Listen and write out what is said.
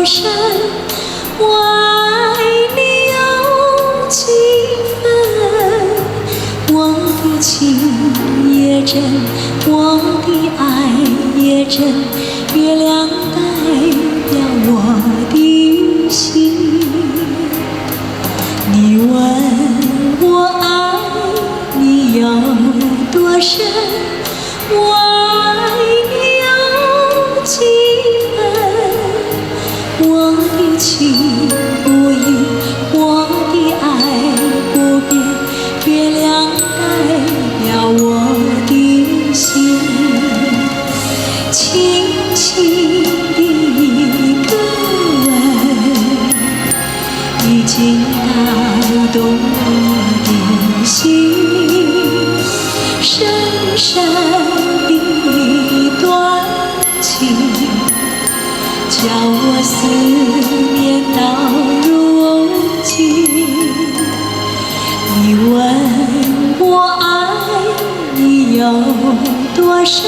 深，我爱你有几分？我的情也真，我的爱也真，月亮代表我的心。你问我爱你有多深？我爱你有几分？我的情不移，我的爱不变，月亮代表我的心。轻轻的一个吻，已经打动我的心。深深的一段情，叫我思念到如今。你问我爱你有多深？